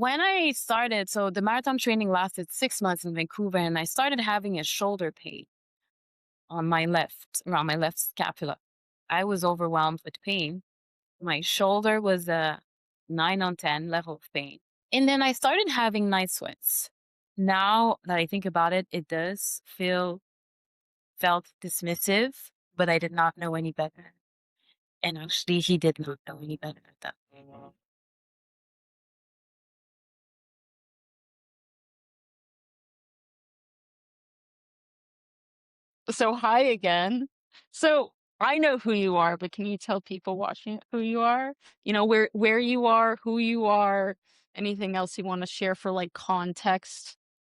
When I started, so the marathon training lasted 6 months in Vancouver, and I started having a shoulder pain on my left, around my left scapula. I was overwhelmed with pain. My shoulder was a 9 on 10 level of pain. And then I started having night sweats. Now that I think about it, it does felt dismissive, but I did not know any better. And actually, he did not know any better at that. So hi again. So I know who you are, but can you tell people watching who you are? You know, where you are, who you are, anything else you want to share for like context?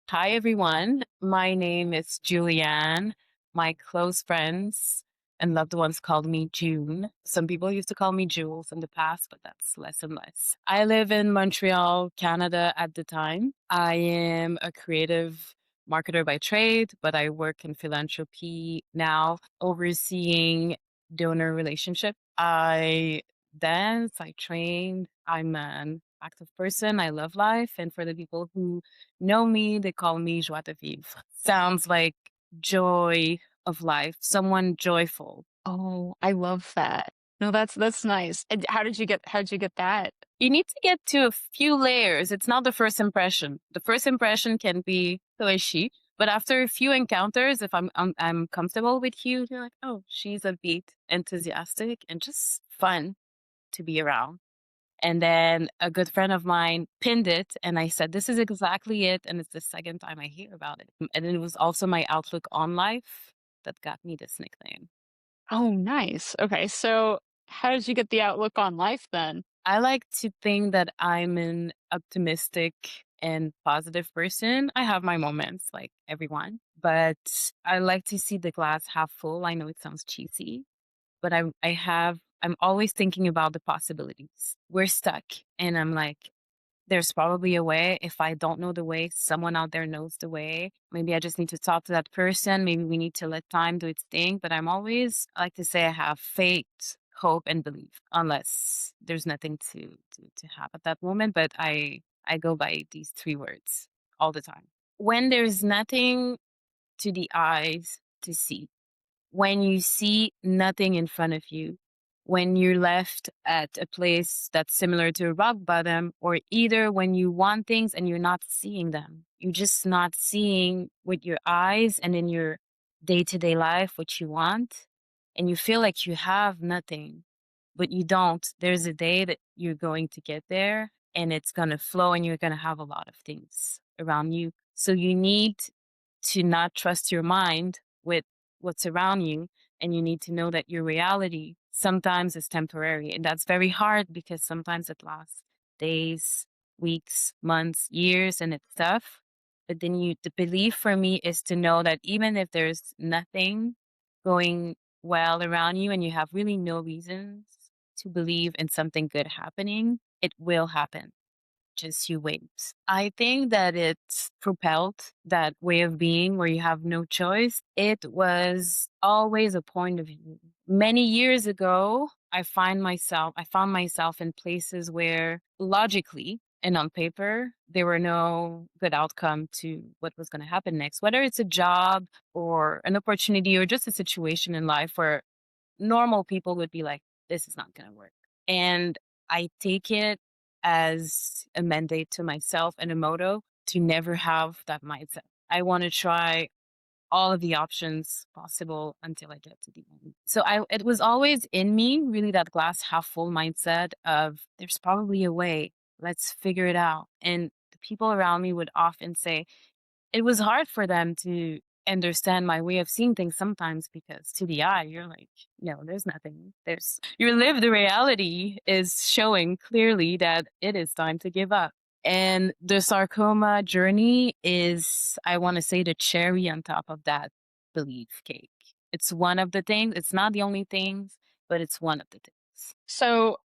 Hi, everyone. My name is Julie-Anne. My close friends and loved ones called me June. Some people used to call me Jules in the past, but that's less and less. I live in Montreal, Canada at the time. I am a creative marketer by trade, but I work in philanthropy now, overseeing donor relationship. I dance, I train, I'm an active person. I love life. And for the people who know me, they call me joie de vivre. Sounds like joy of life, someone joyful. Oh, I love that. No, that's nice. And how did you get that? You need to get to a few layers. It's not the first impression. The first impression can be, who is she? But after a few encounters, if I'm comfortable with you, you're like, oh, she's upbeat, enthusiastic, and just fun to be around. And then a good friend of mine pinned it, and I said, this is exactly it. And it's the second time I hear about it. And it was also my outlook on life that got me this nickname. Oh, nice. Okay, so how did you get the outlook on life then? I like to think that I'm an optimistic and positive person. I have my moments, like everyone, but I like to see the glass half full. I know it sounds cheesy, but I'm always thinking about the possibilities. We're stuck, and I'm like, there's probably a way. If I don't know the way, someone out there knows the way. Maybe I just need to talk to that person. Maybe we need to let time do its thing. But I like to say, I have faith, hope, and belief, unless there's nothing to have at that moment. But I go by these three words all the time. When there's nothing to the eyes to see, when you see nothing in front of you, when you're left at a place that's similar to a rock bottom, or either when you want things and you're not seeing them, you're just not seeing with your eyes and in your day to day life what you want, and you feel like you have nothing, but you don't. There's a day that you're going to get there and it's going to flow and you're going to have a lot of things around you. So you need to not trust your mind with what's around you. And you need to know that your reality sometimes is temporary. And that's very hard because sometimes it lasts days, weeks, months, years, and it's tough. But then the belief for me is to know that even if there's nothing going well around you and you have really no reasons to believe in something good happening, it will happen, just you wait. I think that it's propelled that way of being where you have no choice. It was always a point of view. Many years ago, I found myself in places where logically and on paper, there were no good outcome to what was going to happen next, whether it's a job or an opportunity or just a situation in life where normal people would be like, this is not going to work. And I take it as a mandate to myself and a motto to never have that mindset. I want to try all of the options possible until I get to the end. So it was always in me, really, that glass half full mindset of there's probably a way. Let's figure it out. And the people around me would often say, it was hard for them to understand my way of seeing things sometimes because to the eye, you're like, no, there's nothing. There's your lived reality is showing clearly that it is time to give up. And the sarcoma journey is, I want to say, the cherry on top of that belief cake. It's one of the things, it's not the only things, but it's one of the things. So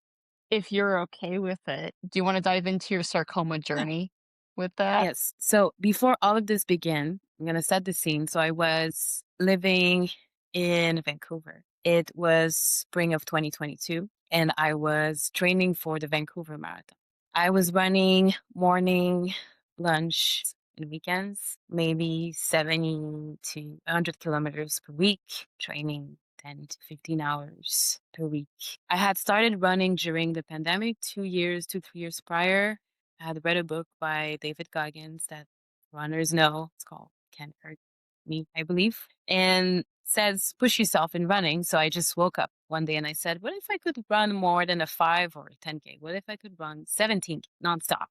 if you're okay with it, do you want to dive into your sarcoma journey with that? Yes. So before all of this began, I'm going to set the scene. So I was living in Vancouver. It was spring of 2022, and I was training for the Vancouver Marathon. I was running morning, lunch, and weekends, maybe 70 to 100 kilometers per week, training 10 to 15 hours per week. I had started running during the pandemic 2 years, 3 years prior. I had read a book by David Goggins that runners know. It's called Can't Hurt Me, I believe, and says push yourself in running. So I just woke up one day and I said, what if I could run more than a 5 or a 10K? What if I could run 17 nonstop?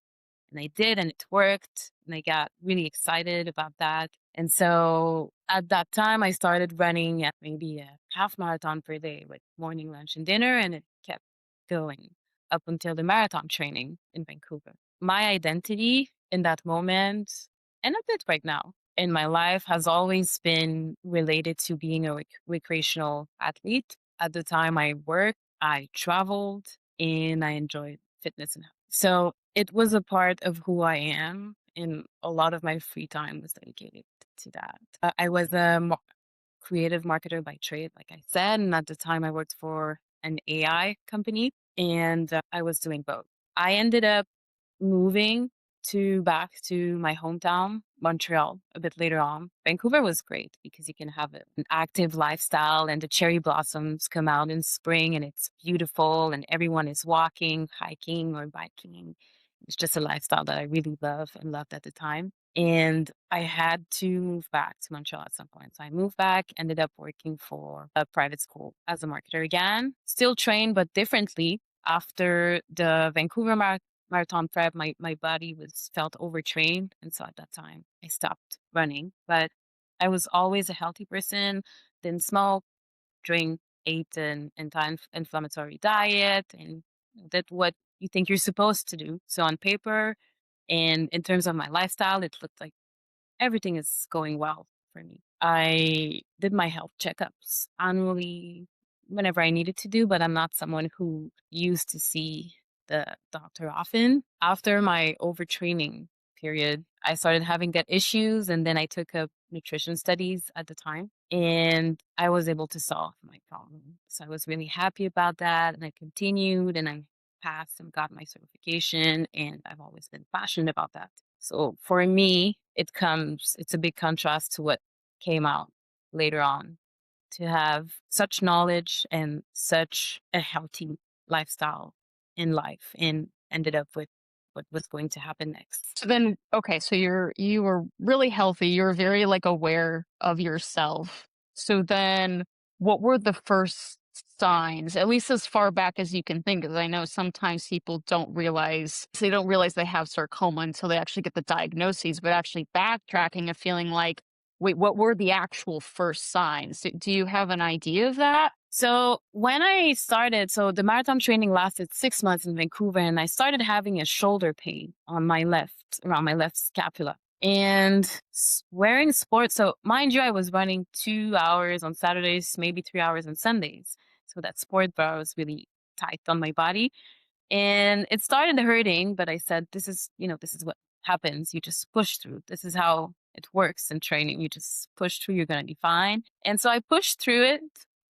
And I did, and it worked. And I got really excited about that. And so at that time, I started running at maybe a half marathon per day with morning, lunch, and dinner. And it kept going up until the marathon training in Vancouver. My identity in that moment, and a bit right now in my life, has always been related to being a recreational athlete. At the time I worked, I traveled, and I enjoyed fitness and health. So it was a part of who I am, and a lot of my free time was dedicated to that. I was a creative marketer by trade, like I said, and at the time I worked for an AI company, and I was doing both. I ended up moving to back to my hometown, Montreal, a bit later on. Vancouver was great because you can have an active lifestyle and the cherry blossoms come out in spring and it's beautiful and everyone is walking, hiking, or biking. It's just a lifestyle that I really love and loved at the time. And I had to move back to Montreal at some point. So I moved back, ended up working for a private school as a marketer again, still trained, but differently. After the Vancouver marathon prep, my body was felt overtrained. And so at that time, I stopped running. But I was always a healthy person, didn't smoke, drink, ate an anti-inflammatory diet, and did what you think you're supposed to do. So on paper and in terms of my lifestyle, it looked like everything is going well for me. I did my health checkups annually whenever I needed to do, but I'm not someone who used to see the doctor often. After my overtraining period, I started having gut issues, and then I took up nutrition studies at the time, and I was able to solve my problem. So I was really happy about that, and I continued, and I passed and got my certification, and I've always been passionate about that. So for me, it's a big contrast to what came out later on, to have such knowledge and such a healthy lifestyle in life and ended up with what was going to happen next. So then, okay, so you were really healthy. You were very like aware of yourself. So then, what were the first signs, at least as far back as you can think? Because I know sometimes people don't realize they have sarcoma until they actually get the diagnoses. But actually backtracking and feeling like, wait, what were the actual first signs? Do you have an idea of that? So when I started, so the marathon training lasted 6 months in Vancouver, and I started having a shoulder pain on my left, around my left scapula. And wearing sports, so mind you, I was running 2 hours on Saturdays, maybe 3 hours on Sundays. So that sport bra was really tight on my body. And it started hurting, but I said, this is what happens. You just push through. This is how it works in training. You just push through, you're going to be fine. And so I pushed through it.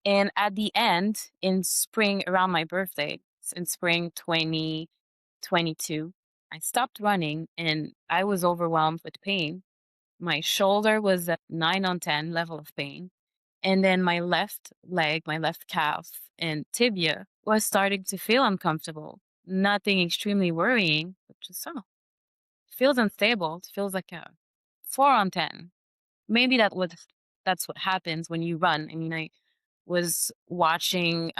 And at the end, in spring, around my birthday, in spring 2022, I stopped running and I was overwhelmed with pain. My shoulder was at 9 on 10 level of pain. And then my left leg, my left calf, and tibia was starting to feel uncomfortable. Nothing extremely worrying, but just, feels unstable. It feels like a 4 on 10. Maybe that's what happens when you run. I mean, I was watching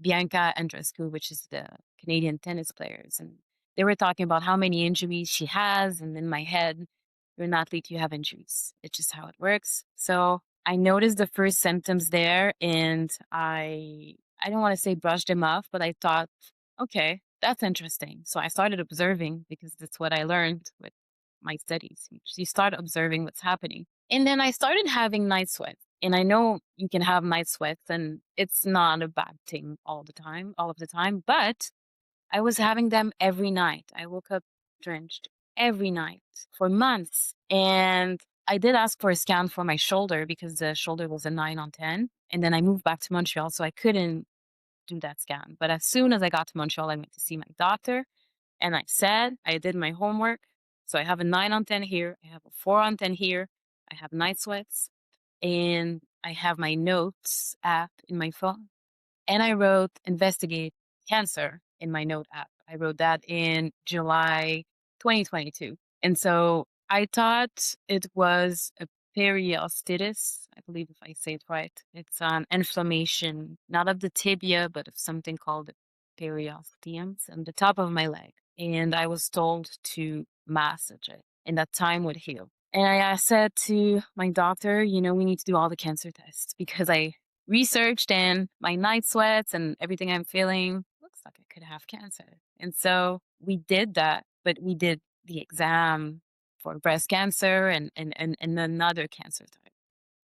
Bianca Andreescu, which is the Canadian tennis players, and they were talking about how many injuries she has. And in my head, you're an athlete, you have injuries. It's just how it works. So I noticed the first symptoms there, and I don't want to say brushed them off, but I thought, okay, that's interesting. So I started observing because that's what I learned with my studies. You start observing what's happening. And then I started having night sweats. And I know you can have night sweats and it's not a bad thing all of the time, but I was having them every night. I woke up drenched every night for months. And I did ask for a scan for my shoulder because the shoulder was a 9 on 10. And then I moved back to Montreal, so I couldn't do that scan. But as soon as I got to Montreal, I went to see my doctor. And I said, I did my homework. So I have a 9 on 10 here. I have a 4 on 10 here. I have night sweats. And I have my notes app in my phone. And I wrote investigate cancer in my note app. I wrote that in July 2022. And so I thought it was a periostitis. I believe if I say it right, it's an inflammation, not of the tibia, but of something called the periosteum on the top of my leg. And I was told to massage it, and that time would heal. And I said to my doctor, we need to do all the cancer tests because I researched and my night sweats and everything I'm feeling looks like I could have cancer. And so we did that, but we did the exam for breast cancer and another cancer type.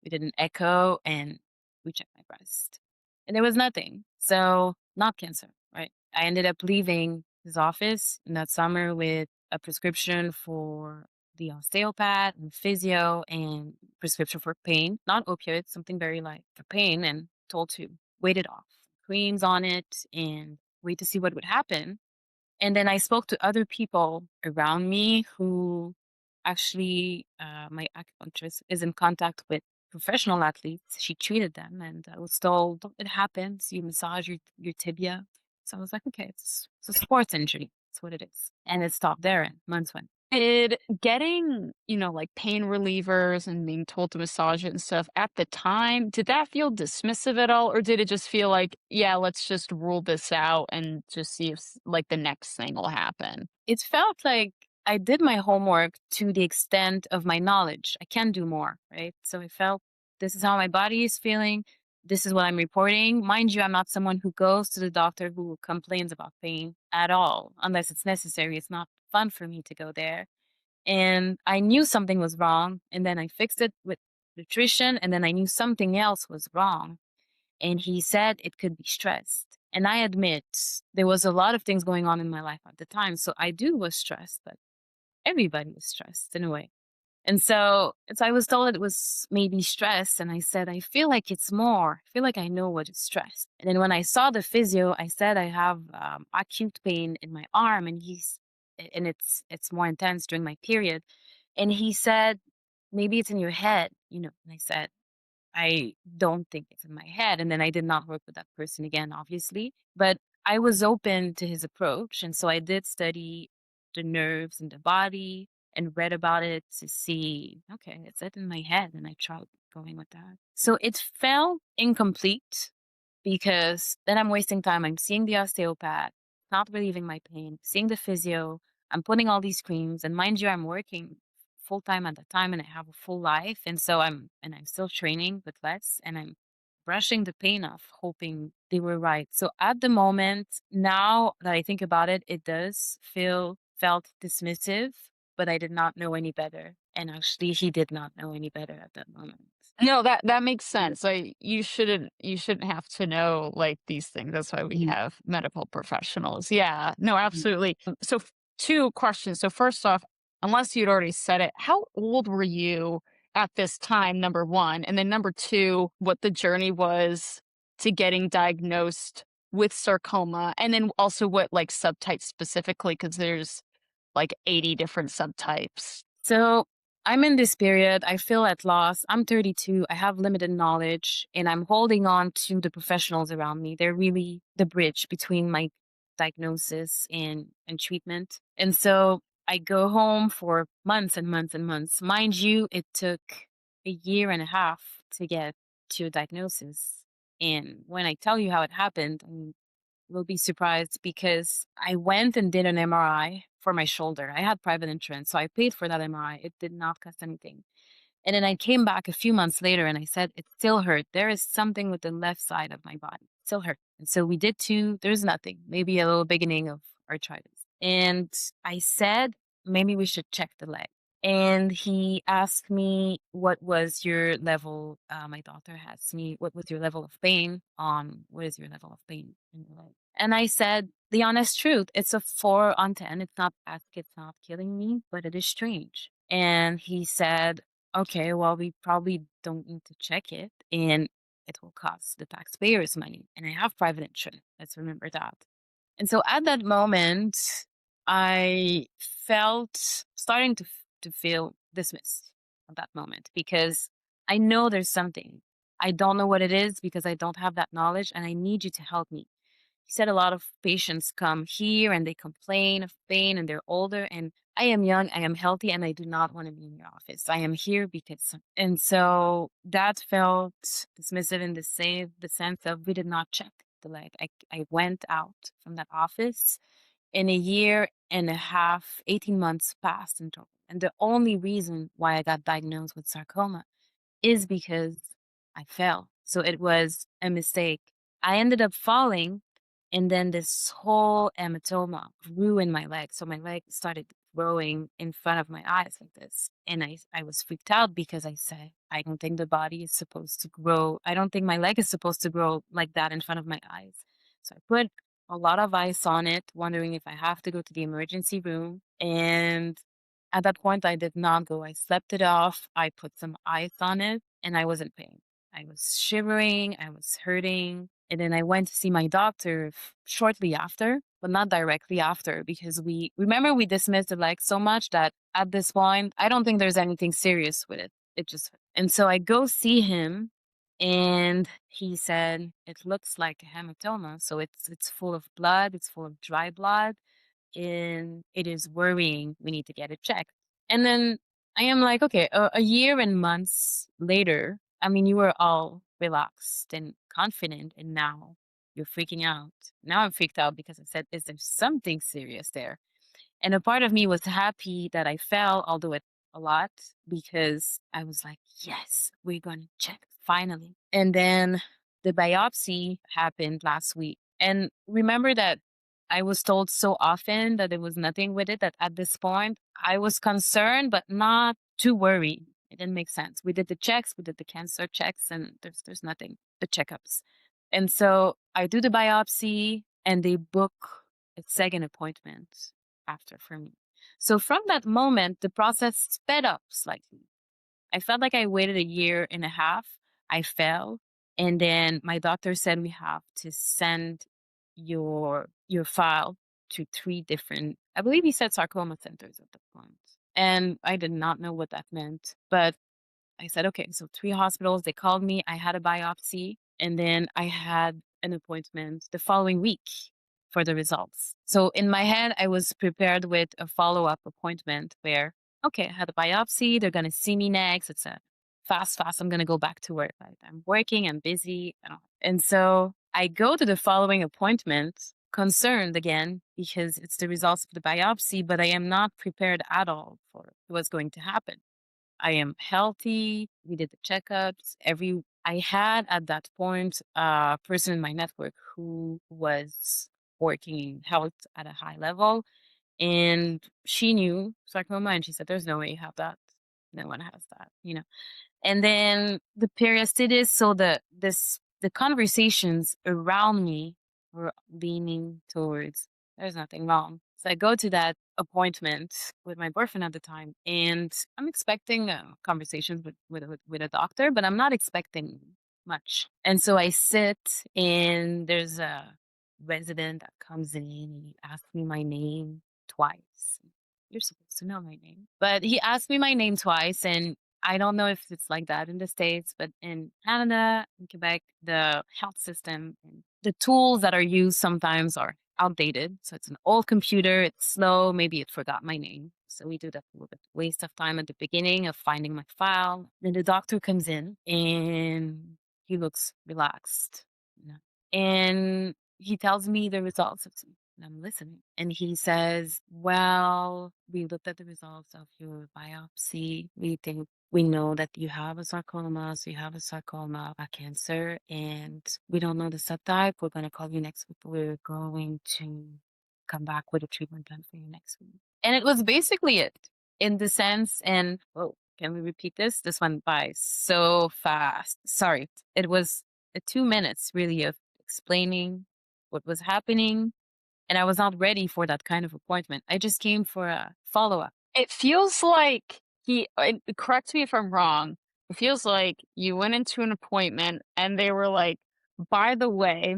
We did an echo and we checked my breast. And there was nothing. So not cancer, right? I ended up leaving his office in that summer with a prescription for the osteopath and physio and prescription for pain, not opioids, something very light for pain, and told to wait it off. Creams on it and wait to see what would happen. And then I spoke to other people around me who actually, my acupuncturist is in contact with professional athletes. She treated them, and I was told it happens. You massage your tibia. So I was like, okay, it's a sports injury. That's what it is. And it stopped there, and months went. Did getting, like pain relievers and being told to massage it and stuff at the time, did that feel dismissive at all? Or did it just feel like, yeah, let's just rule this out and just see if like the next thing will happen? It felt like I did my homework to the extent of my knowledge. I can do more, right? So I felt this is how my body is feeling. This is what I'm reporting. Mind you, I'm not someone who goes to the doctor who complains about pain at all, unless it's necessary. It's not fun for me to go there. And I knew something was wrong. And then I fixed it with nutrition. And then I knew something else was wrong. And he said it could be stressed. And I admit there was a lot of things going on in my life at the time. So I do was stressed, but everybody was stressed in a way. And so I was told it was maybe stress. And I said, I feel like it's more. I feel like I know what is stress. And then when I saw the physio, I said I have acute pain in my arm and it's more intense during my period. And he said, maybe it's in your head, And I said, I don't think it's in my head. And then I did not work with that person again, obviously. But I was open to his approach. And so I did study the nerves in the body and read about it to see, okay, it's it in my head. And I tried going with that. So it felt incomplete because then I'm wasting time. I'm seeing the osteopath, not relieving my pain, seeing the physio. I'm putting all these creams. And mind you, I'm working full time at the time and I have a full life. And so I'm still training with less and I'm brushing the pain off, hoping they were right. So at the moment, now that I think about it, it does felt dismissive, but I did not know any better. And actually he did not know any better at that moment. No, that makes sense. You shouldn't have to know like these things. That's why we Mhm. have medical professionals. Yeah. No, Mhm. absolutely. So two questions. So first off, unless you'd already said it, how old were you at this time, number one? And then number two, what the journey was to getting diagnosed with sarcoma, and then also what like subtypes specifically, because there's like 80 different subtypes. So I'm in this period. I feel at loss. I'm 32. I have limited knowledge and I'm holding on to the professionals around me. They're really the bridge between my diagnosis and treatment. And so I go home for months and months and months. Mind you, it took a year and a half to get to a diagnosis. And when I tell you how it happened, will be surprised because I went and did an MRI for my shoulder. I had private insurance, so I paid for that MRI. It did not cost anything. And then I came back a few months later and I said, it still hurt. There is something with the left side of my body. It still hurt. And so we did two. There's nothing, maybe a little beginning of arthritis. And I said, maybe we should check the leg. And he asked me, what was your level? My doctor asked me, what was your level of pain? What is your level of pain in your leg? And I said, the honest truth, it's a 4 on 10. It's not bad. It's not killing me, but it is strange. And he said, okay, well, we probably don't need to check it and it will cost the taxpayers money. And I have private insurance. Let's remember that. And so at that moment, I felt starting to feel dismissed at that moment because I know there's something. I don't know what it is because I don't have that knowledge and I need you to help me. He said a lot of patients come here and they complain of pain and they're older and I am young, I am healthy, and I do not want to be in your office. I am here because and so that felt dismissive in the sense of we did not check the leg. I went out from that office in a year and a half, 18 months passed in total. And the only reason why I got diagnosed with sarcoma is because I fell. So it was a mistake. I ended up falling, and then this whole hematoma grew in my leg. So my leg started growing in front of my eyes like this. And I was freaked out because I said, I don't think the body is supposed to grow. I don't think my leg is supposed to grow like that in front of my eyes. So I put a lot of ice on it, wondering if I have to go to the emergency room. And at that point, I did not go. I slept it off. I put some ice on it and I was in pain. I was shivering, I was hurting. And then I went to see my doctor shortly after, but not directly after, because we remember we dismissed it like so much that at this point, I don't think there's anything serious with it. It just, and so I go see him and he said, it looks like a hematoma. So it's full of blood, it's full of dry blood and it is worrying. We need to get it checked. And then I am like, okay, a year and months later, I mean, you were all relaxed and confident, and now you're freaking out. Now I'm freaked out because I said, is there something serious there? And a part of me was happy that I fell, although it a lot, because I was like, yes, we're going to check finally. And then the biopsy happened last week. And remember that I was told so often that there was nothing with it that at this point I was concerned, but not too worried. It didn't make sense. We did the checks, we did the cancer checks, and there's nothing, the checkups. And so I do the biopsy and they book a second appointment after for me. So from that moment, the process sped up slightly. I felt like I waited a year and a half. I fell. And then my doctor said we have to send your file to three different, I believe he said sarcoma centers at the point. And I did not know what that meant. But I said, okay, so three hospitals, they called me, I had a biopsy, and then I had an appointment the following week for the results. So in my head, I was prepared with a follow-up appointment where, okay, I had a biopsy, they're gonna see me next. It's a fast, I'm gonna go back to work. Right? I'm working, I'm busy. And so I go to the following appointment concerned again because it's the results of the biopsy, but I am not prepared at all for what's going to happen. I am healthy. We did the checkups. I had at that point a person in my network who was working in health at a high level, and she knew sarcoma, and she said, "There's no way you have that. No one has that." And then the periastitis, so the conversations around me were leaning towards there's nothing wrong. So I go to that appointment with my boyfriend at the time, and I'm expecting conversations with a doctor, but I'm not expecting much. And so I sit, and there's a resident that comes in and he asks me my name twice. You're supposed to know my name, but he asked me my name twice, and I don't know if it's like that in the States, but in Canada, in Quebec, the health system and the tools that are used sometimes are outdated. So it's an old computer, it's slow, maybe it forgot my name. So we do that a little bit waste of time at the beginning of finding my file. Then the doctor comes in and he looks relaxed. And he tells me the results of and I'm listening. And he says, well, we looked at the results of your biopsy. We know that you have a sarcoma, so you have a sarcoma, a cancer, and we don't know the subtype. We're going to call you next week. We're going to come back with a treatment plan for you next week. And it was basically it in the sense, and oh, can we repeat this? This went by so fast. Sorry. It was 2 minutes really of explaining what was happening, and I was not ready for that kind of appointment. I just came for a follow-up. It feels like correct me if I'm wrong. It feels like you went into an appointment and they were like, by the way,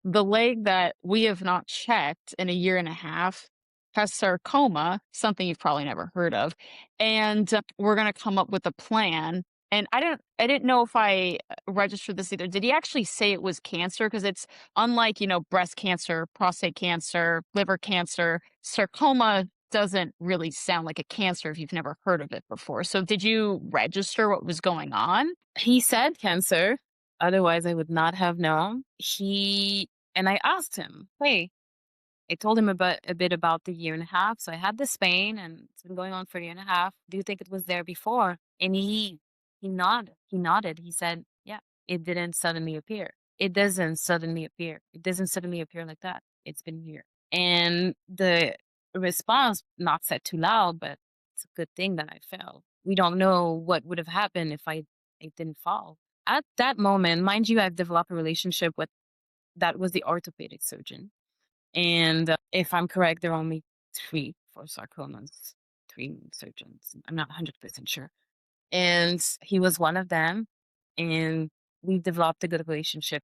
the leg that we have not checked in a year and a half has sarcoma, something you've probably never heard of, and we're going to come up with a plan. And I didn't know if I registered this either. Did he actually say it was cancer? Because it's unlike, breast cancer, prostate cancer, liver cancer. Sarcoma doesn't really sound like a cancer if you've never heard of it before. So did you register what was going on? He said cancer, otherwise I would not have known. He and I asked him, "Hey," I told him about a bit about the year and a half. So I had this pain and it's been going on for a year and a half. Do you think it was there before? And he nodded. He nodded. He said, "Yeah, it didn't suddenly appear. It doesn't suddenly appear. It doesn't suddenly appear like that. It's been here." And the response, not said too loud, but it's a good thing that I fell. We don't know what would have happened if I didn't fall. At that moment, mind you, I've developed a relationship with that was the orthopedic surgeon. And if I'm correct, there are only three for sarcomas, three surgeons. I'm not 100% sure. And he was one of them. And we've developed a good relationship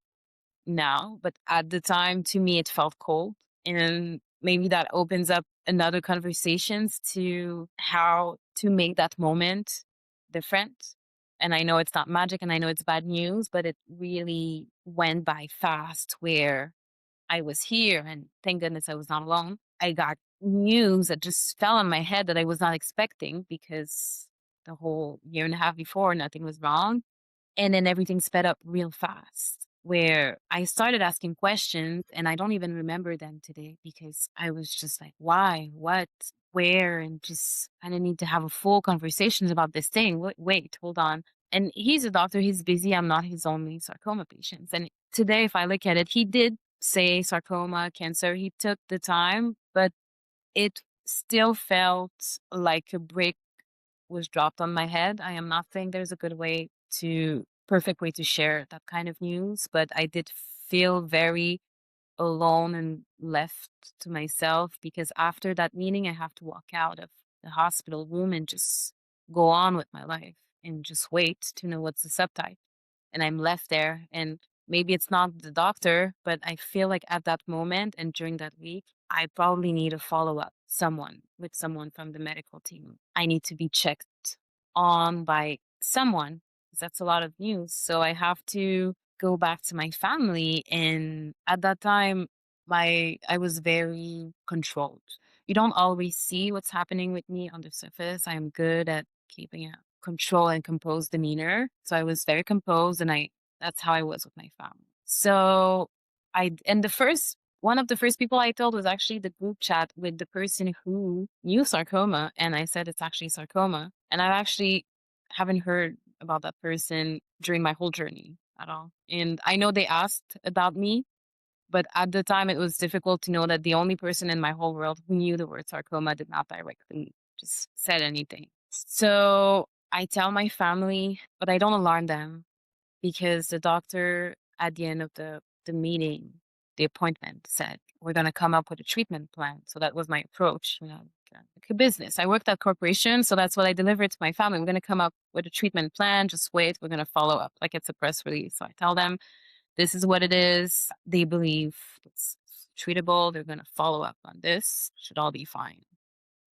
now. But at the time, to me, it felt cold. And maybe that opens up another conversations to how to make that moment different. And I know it's not magic and I know it's bad news, but it really went by fast where I was here, and thank goodness I was not alone. I got news that just fell on my head that I was not expecting because the whole year and a half before, nothing was wrong. And then everything sped up real fast, where I started asking questions and I don't even remember them today because I was just like, why, what, where, and just I didn't need to have a full conversations about this thing. Wait, hold on. And he's a doctor, he's busy. I'm not his only sarcoma patient. And today, if I look at it, he did say sarcoma, cancer. He took the time, but it still felt like a brick was dropped on my head. I am not saying there's a good way to perfect way to share that kind of news, but I did feel very alone and left to myself because after that meeting, I have to walk out of the hospital room and just go on with my life and just wait to know what's the subtype. And I'm left there. And maybe it's not the doctor, but I feel like at that moment and during that week, I probably need a follow up someone with someone from the medical team. I need to be checked on by someone 'cause that's a lot of news. So I have to go back to my family. And at that time, I was very controlled. You don't always see what's happening with me on the surface. I am good at keeping a control and composed demeanor. So I was very composed and I that's how I was with my family. So and the first one of the first people I told was actually the group chat with the person who knew sarcoma. And I said it's actually sarcoma. And I actually haven't heard about that person during my whole journey at all. And I know they asked about me, but at the time it was difficult to know that the only person in my whole world who knew the word sarcoma did not directly just said anything. So I tell my family, but I don't alarm them because the doctor at the end of the meeting, the appointment said, we're going to come up with a treatment plan. So that was my approach, like a business. I worked at corporation, so that's what I delivered to my family. We're going to come up with a treatment plan. Just wait. We're going to follow up like it's a press release. So I tell them, this is what it is. They believe it's treatable. They're going to follow up on this. Should all be fine.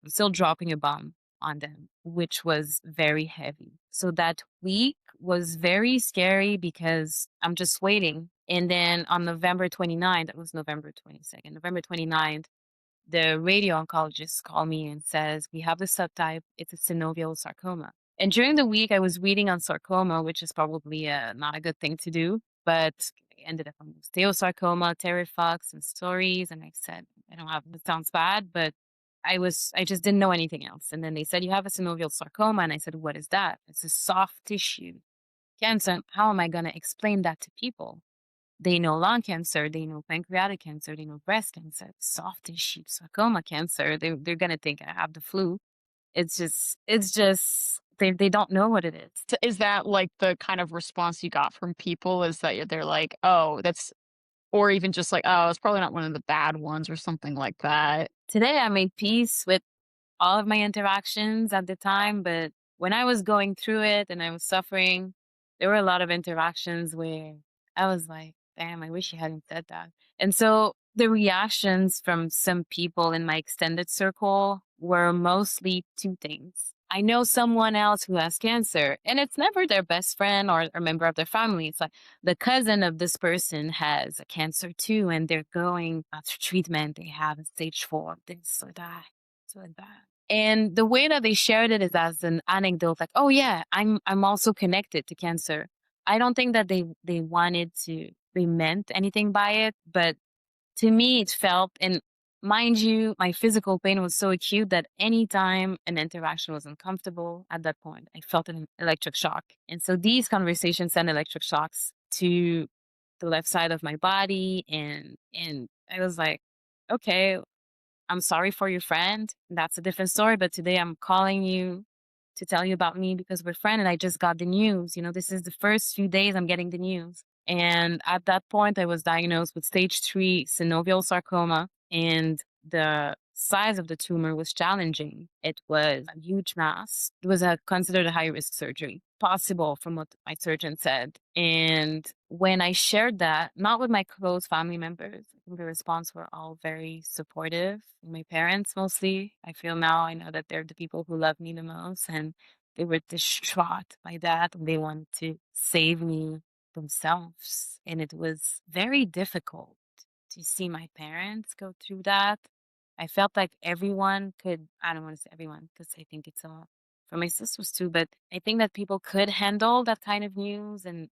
I'm still dropping a bomb on them, which was very heavy. So that week was very scary because I'm just waiting. And then on November 29th, that was November 22nd, November 29th, the radio oncologist called me and says, we have the subtype, it's a synovial sarcoma. And during the week, I was reading on sarcoma, which is probably not a good thing to do, but I ended up on osteosarcoma, Terrifox, and stories. And I said, I don't have, it sounds bad, but I just didn't know anything else. And then they said, you have a synovial sarcoma. And I said, what is that? It's a soft tissue cancer. How am I going to explain that to people? They know lung cancer, they know pancreatic cancer, they know breast cancer, soft tissue sarcoma cancer. They're gonna think I have the flu. It's just they don't know what it is. Is that like the kind of response you got from people? Is that they're like, oh, that's, or even just like, oh, it's probably not one of the bad ones or something like that? Today I made peace with all of my interactions at the time, but when I was going through it and I was suffering, there were a lot of interactions where I was like, damn, I wish you hadn't said that. And so The reactions from some people in my extended circle were mostly two things. I know someone else who has cancer, and it's never their best friend or a member of their family. It's like the cousin of this person has a cancer too, and they're going after treatment. They have a stage 4, this or that, so like that. And the way that they shared it is as an anecdote, like, "Oh yeah, I'm also connected to cancer." I don't think that they meant anything by it, but to me, it felt, and mind you, my physical pain was so acute that anytime an interaction was uncomfortable at that point, I felt an electric shock. And so these conversations send electric shocks to the left side of my body. And I was like, okay, I'm sorry for your friend. That's a different story. But today I'm calling you to tell you about me because we're friends and I just got the news. This is the first few days I'm getting the news. And at that point, I was diagnosed with stage 3 synovial sarcoma, and the size of the tumor was challenging. It was a huge mass. It was considered a high risk surgery, possible from what my surgeon said. And when I shared that, not with my close family members, I think the response were all very supportive. My parents mostly. I feel now I know that they're the people who love me the most, and they were distraught by that. And they wanted to save me themselves. And it was very difficult to see my parents go through that. I felt like everyone could, I don't want to say everyone because I think it's all for my sisters too, but I think that people could handle that kind of news and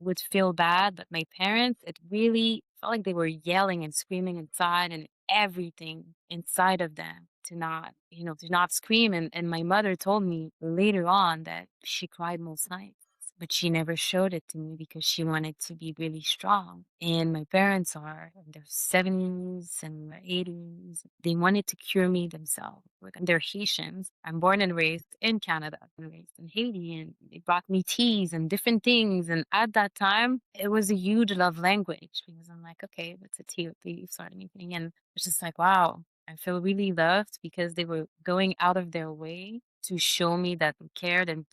would feel bad, but my parents, it really felt like they were yelling and screaming inside and everything inside of them to not scream. And my mother told me later on that she cried most nights, but she never showed it to me because she wanted to be really strong. And my parents are in their 70s and their 80s. They wanted to cure me themselves. Like, and they're Haitians. I'm born and raised in Canada and raised in Haiti. And they brought me teas and different things. And at that time, it was a huge love language because I'm like, okay, what's a tea with leaves or anything? And it's just like, wow, I feel really loved because they were going out of their way to show me that they cared and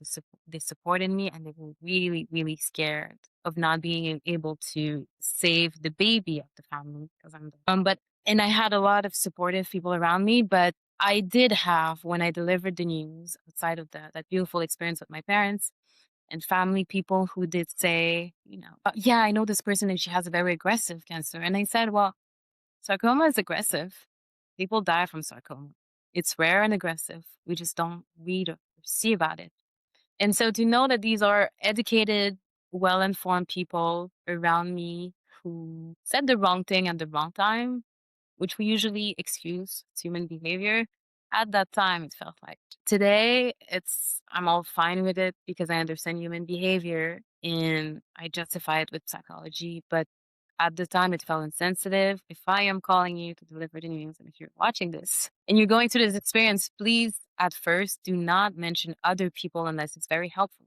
they supported me, and they were really, really scared of not being able to save the baby of the family because I'm but and I had a lot of supportive people around me, but I did have when I delivered the news outside of that beautiful experience with my parents and family, people who did say, yeah, I know this person and she has a very aggressive cancer. And I said, well, sarcoma is aggressive. People die from sarcoma. It's rare and aggressive. We just don't read or see about it. And so to know that these are educated, well informed people around me who said the wrong thing at the wrong time, which we usually excuse, it's human behavior. At that time, it felt like today, I'm all fine with it because I understand human behavior and I justify it with psychology. But at the time, it felt insensitive. If I am calling you to deliver the news, and if you're watching this and you're going through this experience, please at first do not mention other people unless it's very helpful.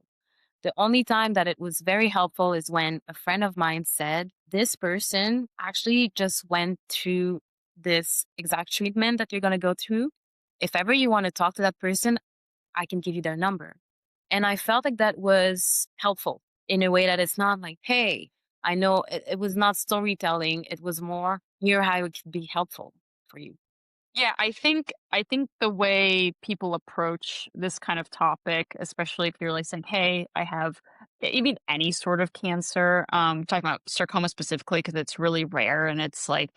The only time that it was very helpful is when a friend of mine said, this person actually just went through this exact treatment that you're going to go through. If ever you want to talk to that person, I can give you their number. And I felt like that was helpful in a way that it's not like, hey, I know it was not storytelling. It was more, here how it could be helpful for you. Yeah, I think the way people approach this kind of topic, especially if you're like saying, "Hey, I have even any sort of cancer," talking about sarcoma specifically because it's really rare and it's like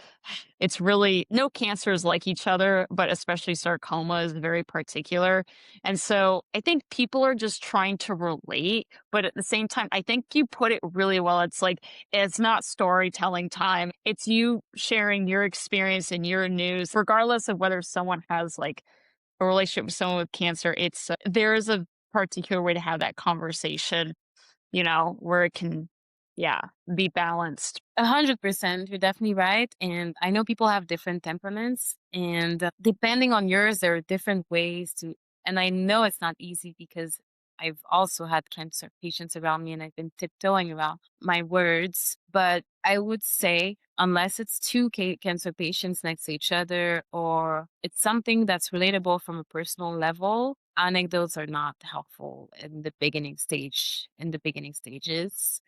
it's really no cancer is like each other, but especially sarcoma is very particular. And so I think people are just trying to relate, but at the same time, I think you put it really well. It's like it's not storytelling time. It's you sharing your experience and your news, regardless of whether someone has like a relationship with someone with cancer. It's there is a particular way to have that conversation, where it can, yeah, be balanced. 100%. You're definitely right. And I know people have different temperaments, and depending on yours, there are different ways to. And I know it's not easy because I've also had cancer patients around me and I've been tiptoeing around my words. But I would say, unless it's two cancer patients next to each other or it's something that's relatable from a personal level, anecdotes are not helpful in the beginning stages.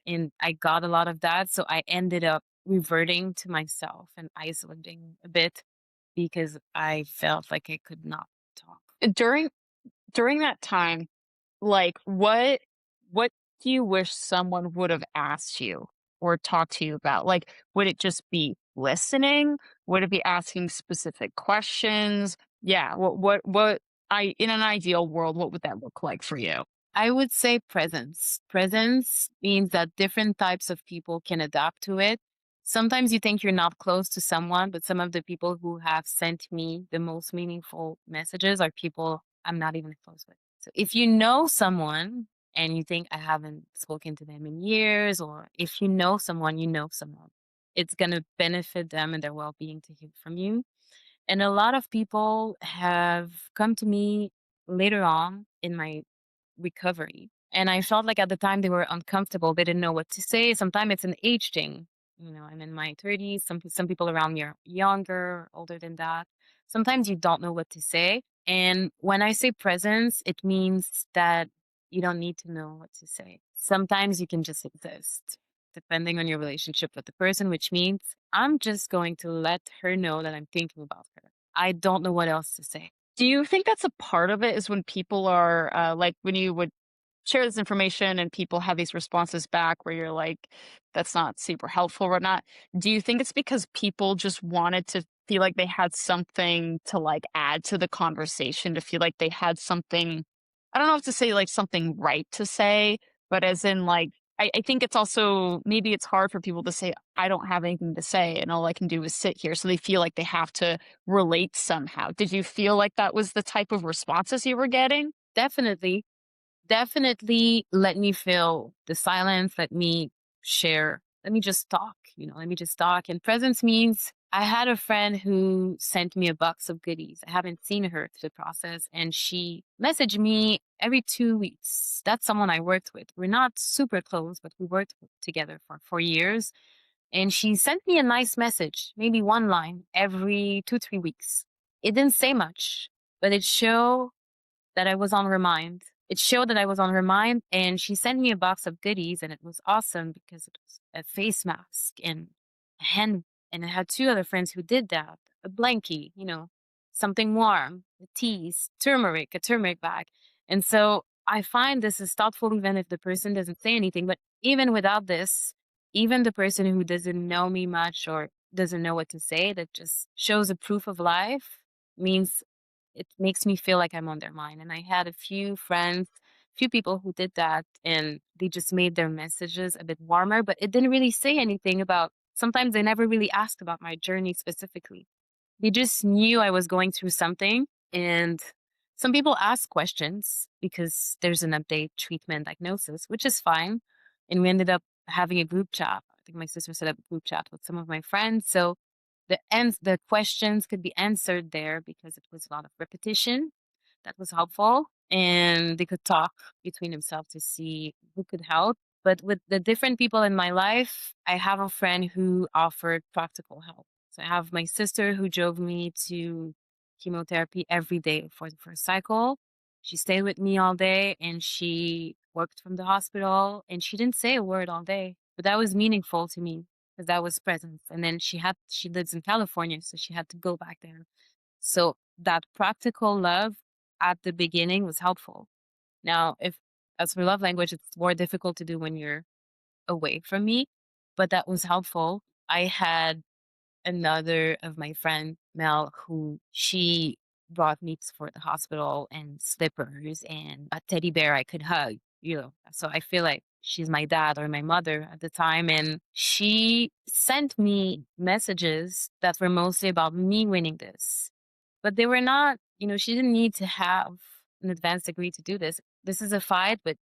And I got a lot of that. So I ended up reverting to myself and isolating a bit because I felt like I could not talk. During during that time, like, what do you wish someone would have asked you or talked to you about? Like, would it just be listening? Would it be asking specific questions? Yeah, what I in an ideal world, what would that look like for you? I would say presence. Presence means that different types of people can adapt to it. Sometimes you think you're not close to someone, but some of the people who have sent me the most meaningful messages are people I'm not even close with. So if you know someone and you think I haven't spoken to them in years, or if you know someone, it's going to benefit them and their well being to hear from you. And a lot of people have come to me later on in my recovery. And I felt like at the time they were uncomfortable. They didn't know what to say. Sometimes it's an age thing. You know, I'm in my 30s. Some people around me are younger, older than that. Sometimes you don't know what to say. And when I say presence, it means that you don't need to know what to say. Sometimes you can just exist, depending on your relationship with the person, which means I'm just going to let her know that I'm thinking about her. I don't know what else to say. Do you think that's a part of it is when people are like when you would share this information and people have these responses back where you're like, that's not super helpful or not. Do you think it's because people just wanted to feel like they had something to like add to the conversation, to feel like they had something, I don't know if to say like something right to say, but as in like, I think it's also maybe it's hard for people to say, I don't have anything to say and all I can do is sit here. So they feel like they have to relate somehow. Did you feel like that was the type of responses you were getting? Definitely. Definitely let me feel the silence, let me share, let me just talk, let me just talk. And presence means I had a friend who sent me a box of goodies. I haven't seen her through the process, and she messaged me every 2 weeks. That's someone I worked with. We're not super close, but we worked together for 4 years. And she sent me a nice message, maybe one line every 2, 3 weeks. It didn't say much, but it showed that I was on her mind. It showed that I was on her mind, and she sent me a box of goodies, and it was awesome because it was a face mask and a hand. And I had two other friends who did that. A blankie, something warm, a teas, turmeric, a turmeric bag. And so I find this is thoughtful even if the person doesn't say anything. But even without this, even the person who doesn't know me much or doesn't know what to say, that just shows a proof of life, means it makes me feel like I'm on their mind. And I had a few friends, few people who did that, and they just made their messages a bit warmer, but it didn't really say anything about, sometimes they never really asked about my journey specifically. They just knew I was going through something. And some people ask questions because there's an update, treatment, diagnosis, which is fine. And we ended up having a group chat. I think my sister set up a group chat with some of my friends. So the questions could be answered there because it was a lot of repetition. That was helpful. And they could talk between themselves to see who could help. But with the different people in my life, I have a friend who offered practical help. So I have my sister who drove me to chemotherapy every day for the first cycle. She stayed with me all day and she worked from the hospital, and she didn't say a word all day, but that was meaningful to me because that was presence. And then she lives in California, so she had to go back there. So that practical love at the beginning was helpful. Now, if as for love language, it's more difficult to do when you're away from me, but that was helpful. I had another of my friend, Mel, who she brought me for the hospital and slippers and a teddy bear I could hug. So I feel like she's my dad or my mother at the time. And she sent me messages that were mostly about me winning this. But they were not, she didn't need to have an advanced degree to do this. This is a fight, but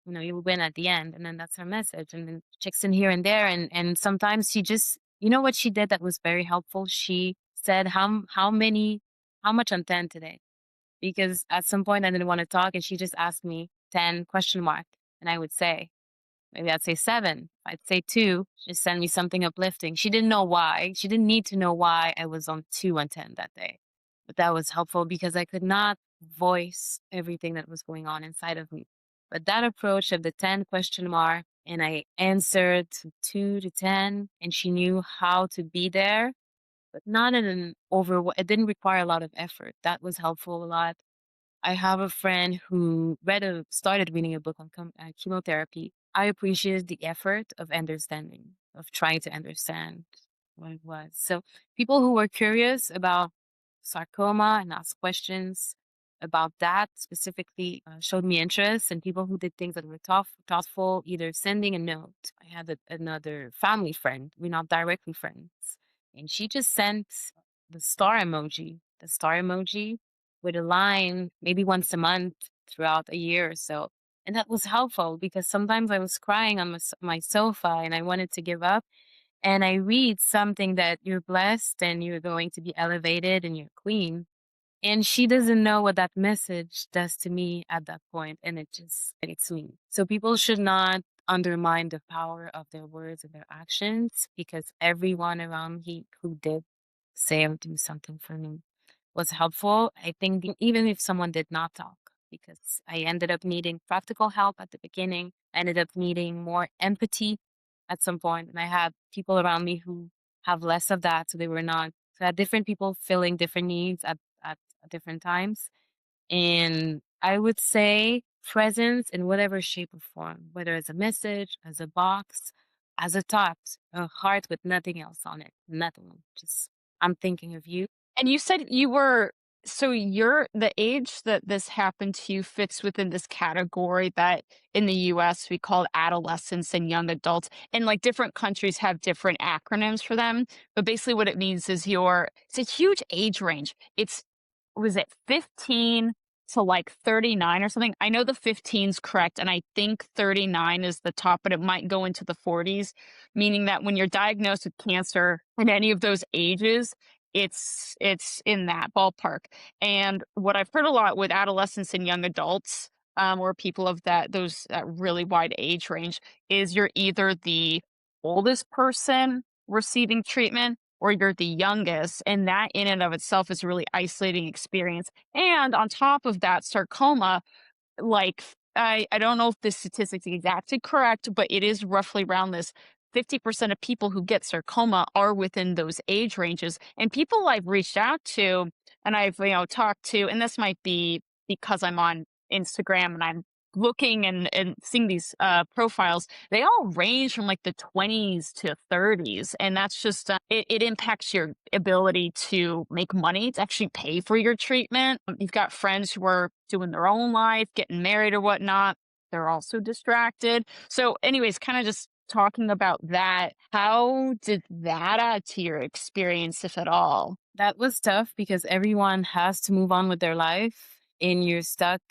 you'll win at the end. And then that's her message. And then checks in here and there. And sometimes she just, what she did that was very helpful? She said, how much on 10 today? Because at some point I didn't want to talk, and she just asked me 10 question mark. And I would say, maybe I'd say 7. I'd say 2. Just send me something uplifting. She didn't know why. She didn't need to know why I was on 2 on 10 that day. But that was helpful because I could not voice everything that was going on inside of me. But that approach of the 10 question mark and I answered to 2 to 10, and she knew how to be there, but not in an it didn't require a lot of effort. That was helpful a lot. I have a friend who started reading a book on chemotherapy. I appreciated the effort of understanding, of trying to understand what it was. So people who were curious about sarcoma and asked questions about that specifically showed me interest, and people who did things that were thoughtful, either sending a note. I had another family friend, we're not directly friends, and she just sent the star emoji with a line maybe once a month throughout a year or so. And that was helpful because sometimes I was crying on my sofa and I wanted to give up. And I read something that you're blessed and you're going to be elevated and you're queen. And she doesn't know what that message does to me at that point, and it just gets me. So people should not undermine the power of their words and their actions because everyone around me who did say or do something for me was helpful. I think even if someone did not talk, because I ended up needing practical help at the beginning, I ended up needing more empathy at some point, and I had people around me who have less of that, so they were not. So I had different people filling different needs at different times. And I would say presence in whatever shape or form, whether it's a message, as a box, as a thought, a heart with nothing else on it, nothing. Just, I'm thinking of you. And you said you were so you're the age that this happened to you fits within this category that in the US we call adolescents and young adults. And like different countries have different acronyms for them. But basically what it means is it's a huge age range. It's was it 15 to like 39 or something? I know the 15's correct, and I think 39 is the top, but it might go into the 40s, meaning that when you're diagnosed with cancer in any of those ages, it's in that ballpark. And what I've heard a lot with adolescents and young adults, or people of that really wide age range, is you're either the oldest person receiving treatment or you're the youngest. And that in and of itself is a really isolating experience. And on top of that, sarcoma, like I don't know if this statistic's exactly correct, but it is roughly around this 50% of people who get sarcoma are within those age ranges. And people I've reached out to and I've, talked to, and this might be because I'm on Instagram and I'm looking and seeing these profiles, they all range from like the 20s to 30s. And that's just, it impacts your ability to make money, to actually pay for your treatment. You've got friends who are doing their own life, getting married or whatnot. They're also distracted. So, anyways, kind of just talking about that. How did that add to your experience, if at all? That was tough because everyone has to move on with their life, and you're stuck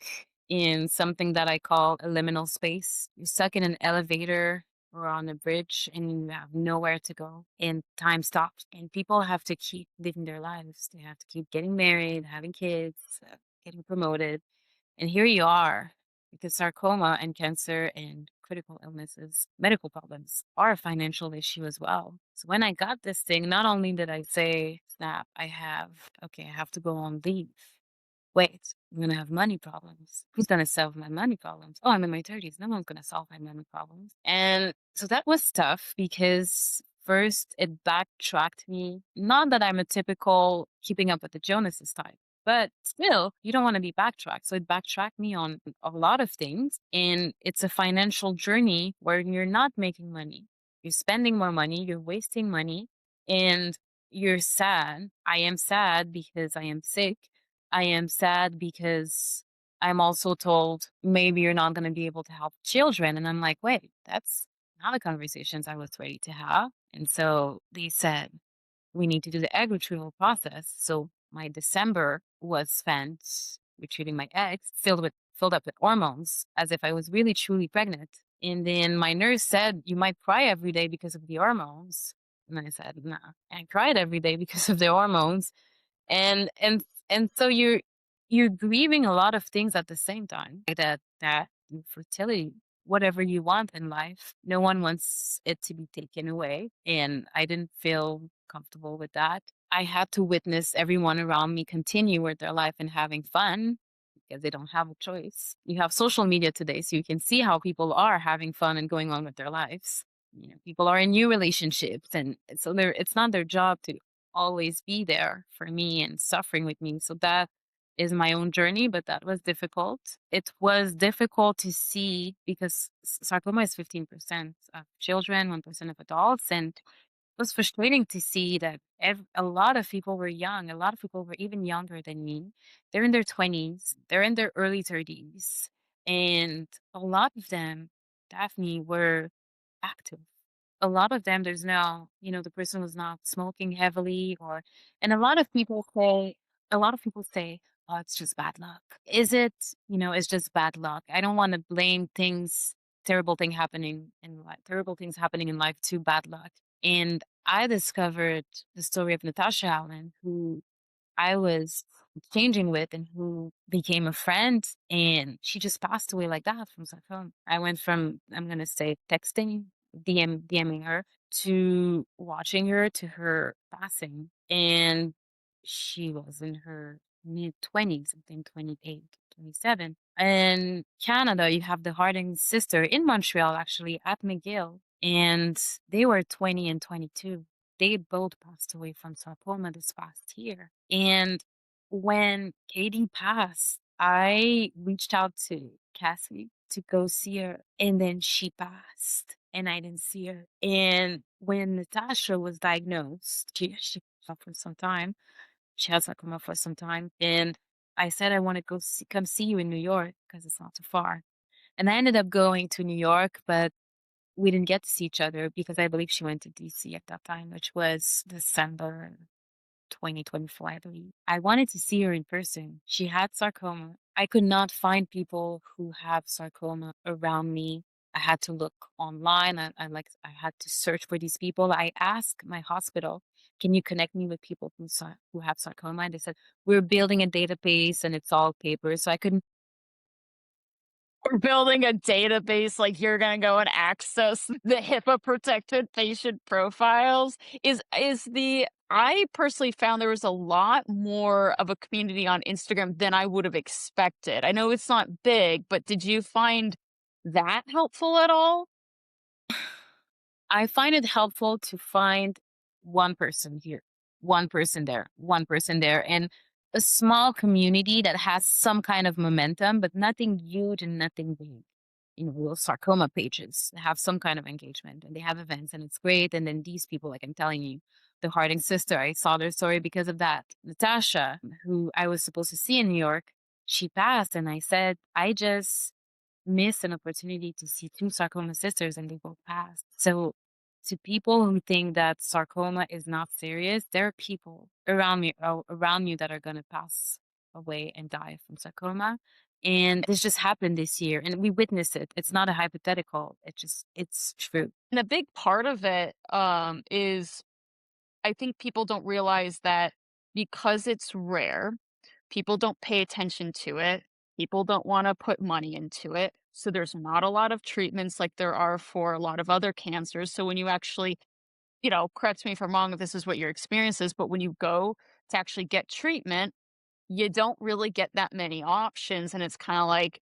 in something that I call a liminal space. You're stuck in an elevator or on a bridge and you have nowhere to go, and time stops. And people have to keep living their lives. They have to keep getting married, having kids, getting promoted. And here you are, because sarcoma and cancer and critical illnesses, medical problems are a financial issue as well. So when I got this thing, not only did I say, snap, okay, I have to go on leave. Wait, I'm going to have money problems. Who's going to solve my money problems? Oh, I'm in my 30s. No one's going to solve my money problems. And so that was tough because first it backtracked me. Not that I'm a typical keeping up with the Jonases type, but still, you don't want to be backtracked. So it backtracked me on a lot of things. And it's a financial journey where you're not making money. You're spending more money, you're wasting money, and you're sad. I am sad because I am sick. I am sad because I'm also told maybe you're not going to be able to help children. And I'm like, wait, that's not the conversations I was ready to have. And so they said, we need to do the egg retrieval process. So my December was spent retrieving my eggs, filled up with hormones, as if I was really truly pregnant. And then my nurse said, you might cry every day because of the hormones. And I said, nah, I cried every day because of the hormones. And so you're grieving a lot of things at the same time. Like that fertility, whatever you want in life, no one wants it to be taken away. And I didn't feel comfortable with that. I had to witness everyone around me continue with their life and having fun because they don't have a choice. You have social media today, so you can see how people are having fun and going on with their lives. People are in new relationships, and so it's not their job to always be there for me and suffering with me. So that is my own journey, but that was difficult. It was difficult to see because sarcoma is 15% of children, 1% of adults, and was frustrating to see that a lot of people were young. A lot of people were even younger than me. They're in their 20s, they're in their early 30s. And a lot of them, Daphne, were active. A lot of them, there's no, the person was not smoking heavily and a lot of people say, oh, it's just bad luck. Is it, it's just bad luck. I don't want to blame terrible things happening in life to bad luck. And I discovered the story of Natasha Allen, who I was exchanging with and who became a friend, and she just passed away like that from sarcoma. I went from, I'm gonna say, texting, DMing her, to watching her to her passing. And she was in her mid-20s, I think 28, 27. In Canada, you have the Harding sister in Montreal, actually, at McGill, and they were 20 and 22. They both passed away from sarcoma this past year. And when Katie passed, I reached out to Cassie to go see her, and then she passed, and I didn't see her. And when Natasha was diagnosed, she for some time. She had sarcoma for some time, and I said I want to come see you in New York because it's not too far. And I ended up going to New York, but we didn't get to see each other because I believe she went to DC at that time, which was December 2024, I believe. I wanted to see her in person. She had sarcoma. I could not find people who have sarcoma around me. I had to look online. I had to search for these people. I asked my hospital, can you connect me with people who have sarcoma? And they said, we're building a database and it's all paper. So I couldn't. We're building a database, like you're gonna go and access the HIPAA protected patient profiles. Is the I personally found there was a lot more of a community on Instagram than I would have expected. I know it's not big, but did you find that helpful at all? I find it helpful to find one person here, one person there, one person there, and a small community that has some kind of momentum, but nothing huge and nothing big. Little sarcoma pages have some kind of engagement and they have events and it's great. And then these people, like I'm telling you, the Harding sister, I saw their story because of that. Natasha, who I was supposed to see in New York, she passed. And I said, I just missed an opportunity to see two sarcoma sisters and they both passed. So to people who think that sarcoma is not serious, there are people around you that are going to pass away and die from sarcoma. And this just happened this year and we witnessed it. It's not a hypothetical. It's true. And a big part of it is I think people don't realize that because it's rare, people don't pay attention to it. People don't want to put money into it. So there's not a lot of treatments like there are for a lot of other cancers. So when you actually, correct me if I'm wrong if this is what your experience is, but when you go to actually get treatment, you don't really get that many options. And it's kind of like,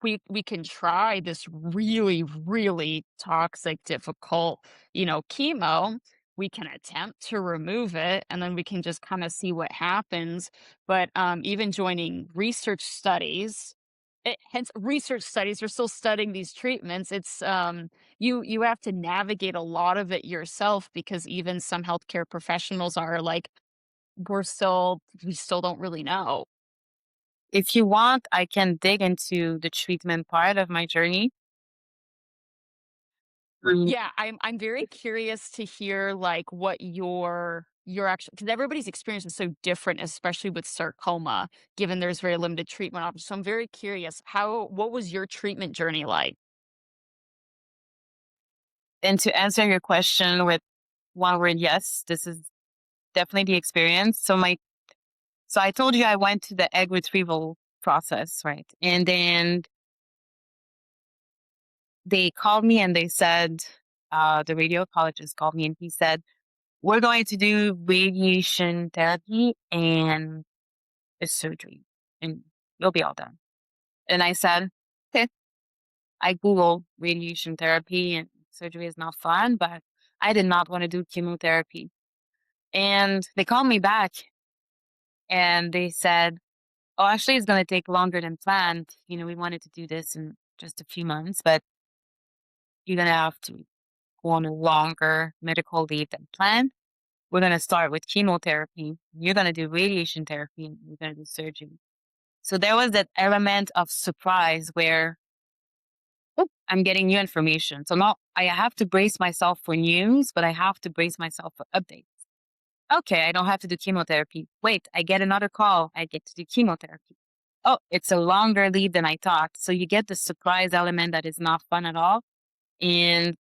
we can try this really, really toxic, difficult, chemo. We can attempt to remove it and then we can just kind of see what happens. But even joining research studies, hence research studies are still studying these treatments. It's you have to navigate a lot of it yourself because even some healthcare professionals are like, we still don't really know. If you want, I can dig into the treatment part of my journey. Yeah, I'm very curious to hear like what your actual because everybody's experience is so different, especially with sarcoma, given there's very limited treatment options. So I'm very curious, what was your treatment journey like? And to answer your question with one word, yes, this is definitely the experience. So I told you I went to the egg retrieval process, right? And then they called me and they said, the radiologist called me and he said, we're going to do radiation therapy and a surgery and you'll be all done. And I said, okay. I Googled radiation therapy and surgery is not fun, but I did not want to do chemotherapy. And they called me back and they said, oh, actually, it's going to take longer than planned. We wanted to do this in just a few months, but you're going to have to go on a longer medical leave than planned. We're going to start with chemotherapy. You're going to do radiation therapy and you're going to do surgery. So there was that element of surprise where, oh, I'm getting new information. So now I have to brace myself for news, but I have to brace myself for updates. Okay, I don't have to do chemotherapy. Wait, I get another call. I get to do chemotherapy. Oh, it's a longer lead than I thought. So you get the surprise element that is not fun at all. And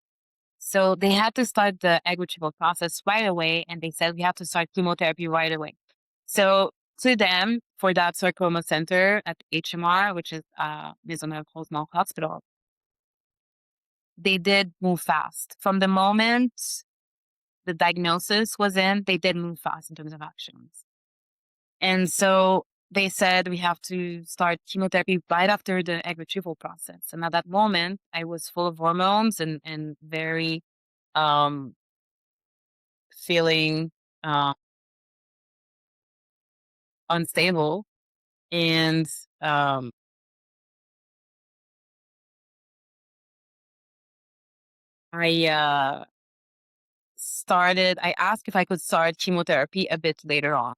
so they had to start the egg retrieval process right away. And they said we have to start chemotherapy right away. So to them, for that sarcoma center at HMR, which is Maisonneuve Rosemont Hospital, they did move fast. From the moment the diagnosis was in, they did move fast in terms of actions. And so they said we have to start chemotherapy right after the egg retrieval process. And at that moment, I was full of hormones and very um, feeling unstable. And um, I asked if I could start chemotherapy a bit later on,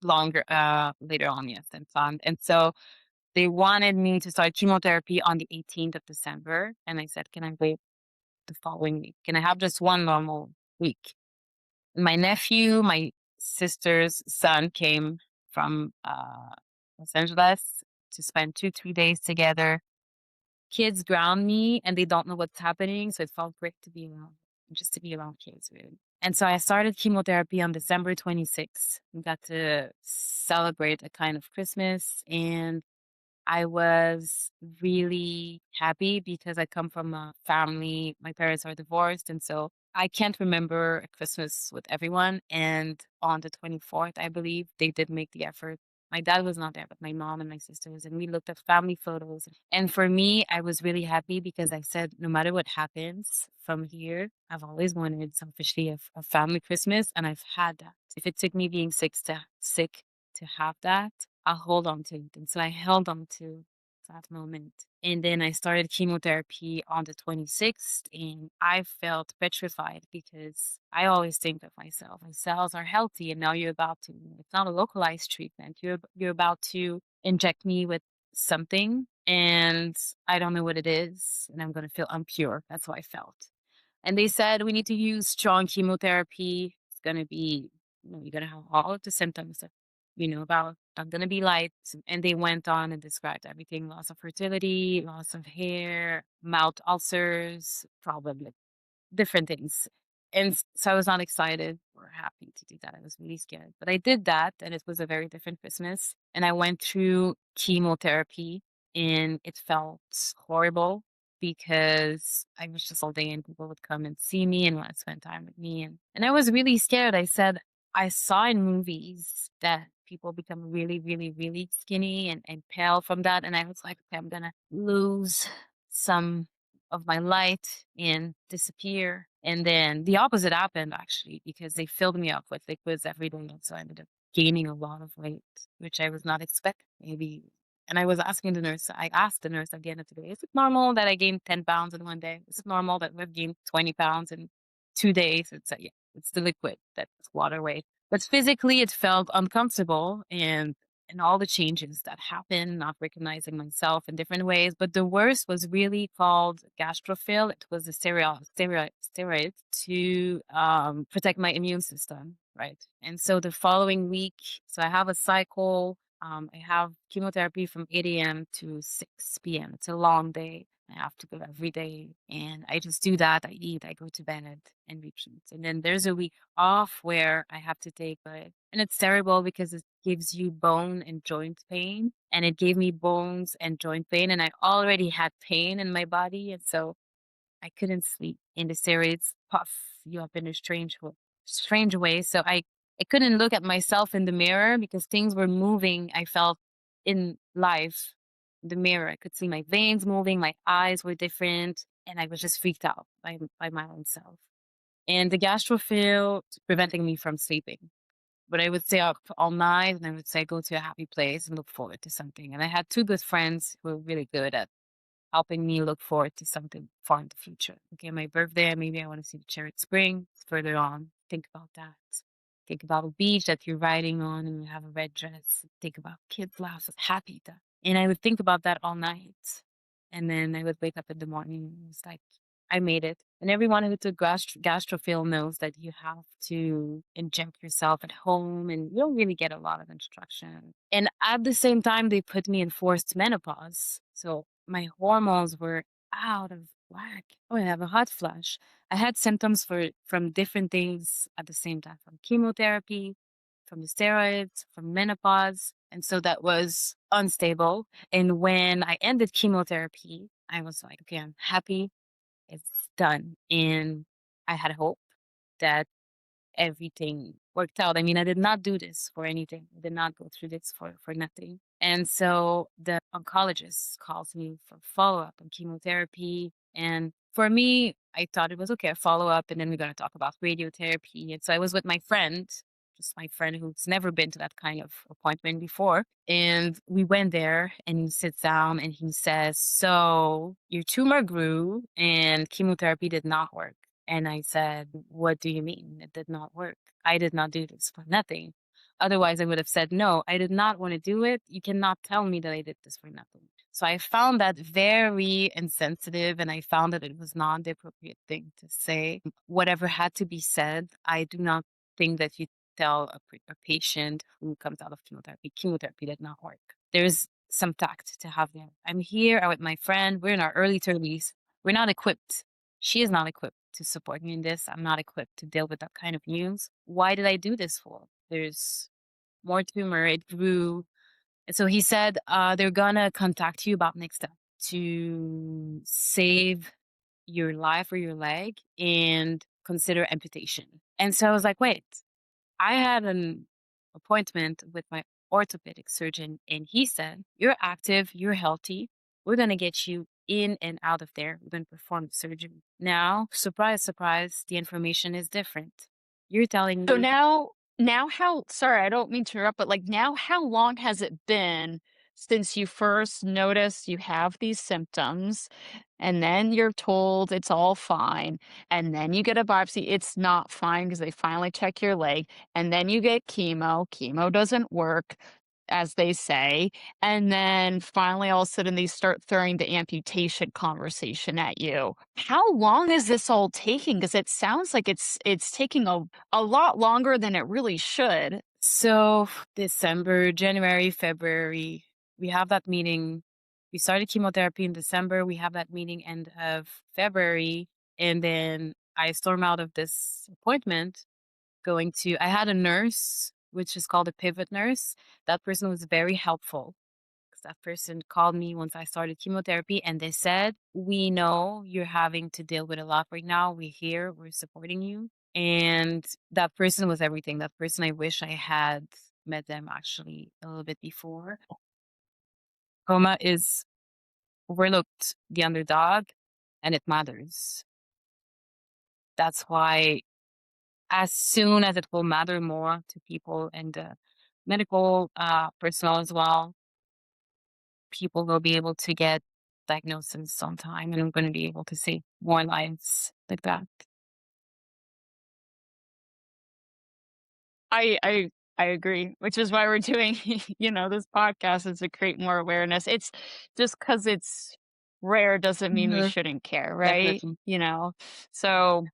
later on, yes, than planned. And so they wanted me to start chemotherapy on the 18th of December. And I said, can I wait the following week? Can I have just one normal week? My nephew, my sister's son came from Los Angeles to spend 2, 3 days together. Kids ground me and they don't know what's happening. So it felt great to be around, just to be around kids, really. And so I started chemotherapy on December 26th. We got to celebrate a kind of Christmas. And I was really happy because I come from a family, my parents are divorced. And so I can't remember a Christmas with everyone. And on the 24th, I believe, they did make the effort. My dad was not there, but my mom and my sisters, and we looked at family photos. And for me, I was really happy because I said, no matter what happens from here, I've always wanted selfishly a family Christmas, and I've had that. If it took me being sick to have that, I'll hold on to it. And so I held on to that moment. And then I started chemotherapy on the 26th, and I felt petrified because I always think of myself, my cells are healthy, and now you're about to, it's not a localized treatment. You're about to inject me with something, and I don't know what it is, and I'm going to feel impure. That's how I felt. And they said, we need to use strong chemotherapy. It's going to be, you're going to have all of the symptoms that you know about. Not going to be light. And they went on and described everything: loss of fertility, loss of hair, mouth ulcers, probably different things. And so I was not excited or happy to do that. I was really scared. But I did that, and it was a very different Christmas. And I went through chemotherapy, and it felt horrible because I was just all day, and people would come and see me and want to spend time with me. And I was really scared. I said, I saw in movies that people become really, really, really skinny and pale from that. And I was like, okay, I'm going to lose some of my light and disappear. And then the opposite happened actually, because they filled me up with liquids every day. And so I ended up gaining a lot of weight, which I was not expecting. Maybe. And I was asking the nurse, I asked the nurse at the end of the day, is it normal that I gained 10 pounds in one day? Is it normal that we've gained 20 pounds in 2 days? It's yeah, it's the liquid, that's water weight. But physically it felt uncomfortable, and all the changes that happened, not recognizing myself in different ways. But the worst was really called gastrophil. It was a steroid to protect my immune system, right? And so the following week, so I have a cycle. I have chemotherapy from 8 a.m. to 6 p.m. It's a long day. I have to go every day, and I just do that. I eat, I go to bed, and repeat. And then there's a week off where I have to take a, and it's terrible because it gives you bone and joint pain, and it gave me bones and joint pain, and I already had pain in my body, and so I couldn't sleep. And the steroids puff you up in a strange way. So I couldn't look at myself in the mirror because things were moving. I felt in life, the mirror, I could see my veins moving, my eyes were different, and I was just freaked out by my own self. And the gastrophil preventing me from sleeping. But I would stay up all night and I would say go to a happy place and look forward to something. And I had two good friends who were really good at helping me look forward to something far in the future. Okay, my birthday, maybe I want to see the Chariot Spring. It's further on. Think about that. Think about a beach that you're riding on and you have a red dress. Think about kids' laughs, happy that. And I would think about that all night. And then I would wake up in the morning and it's like, I made it. And everyone who took gastrophil knows that you have to inject yourself at home and you don't really get a lot of instruction. And at the same time, they put me in forced menopause. So my hormones were out of whack. Oh, I have a hot flash. I had symptoms from different things at the same time, from chemotherapy, from the steroids, from menopause. And so that was unstable. And when I ended chemotherapy, I was like, okay, I'm happy. It's done. And I had hope that everything worked out. I mean, I did not do this for anything. I did not go through this for nothing. And so the oncologist calls me for follow up on chemotherapy. And for me, I thought it was okay, a follow up, and then we're going to talk about radiotherapy. And so I was with my friend, just my friend who's never been to that kind of appointment before. And we went there and he sits down and he says, so your tumor grew and chemotherapy did not work. And I said, what do you mean? It did not work. I did not do this for nothing. Otherwise, I would have said, no, I did not want to do it. You cannot tell me that I did this for nothing. So I found that very insensitive, and I found that it was not the appropriate thing to say. Whatever had to be said, I do not think that you tell a patient who comes out of chemotherapy did not work. There's some tact to have there. I'm here with my friend. We're in our early 30s. We're not equipped. She is not equipped to support me in this. I'm not equipped to deal with that kind of news. Why did I do this for? There's more tumor. It grew. And so he said, they're gonna contact you about next step to save your life or your leg and consider amputation. And so I was like, wait, I had an appointment with my orthopedic surgeon, and he said, you're active, you're healthy. We're going to get you in and out of there. We're going to perform the surgery. Now, surprise, surprise, the information is different. You're telling So me. now how sorry, I don't mean to interrupt, but like now how long has it been since you first noticed you have these symptoms and then you're told it's all fine and then you get a biopsy, it's not fine because they finally check your leg and then you get chemo doesn't work as they say, and then finally all of a sudden they start throwing the amputation conversation at you. How long is this all taking? Because it sounds like it's taking a lot longer than it really should. So, December, January, February, we have that meeting. We started chemotherapy in December. We have that meeting end of February. And then I storm out of this appointment I had a nurse, which is called a pivot nurse. That person was very helpful because that person called me once I started chemotherapy and they said, we know you're having to deal with a lot right now. We're here, we're supporting you. And that person was everything. That person, I wish I had met them actually a little bit before. Coma is overlooked, the underdog, and it matters. That's why as soon as it will matter more to people and medical personnel as well, people will be able to get diagnosis on time and I'm going to be able to save more lives like that. I agree, which is why we're doing, this podcast is to create more awareness. It's just because it's rare doesn't mean we Hmm. shouldn't care, right? Definitely. So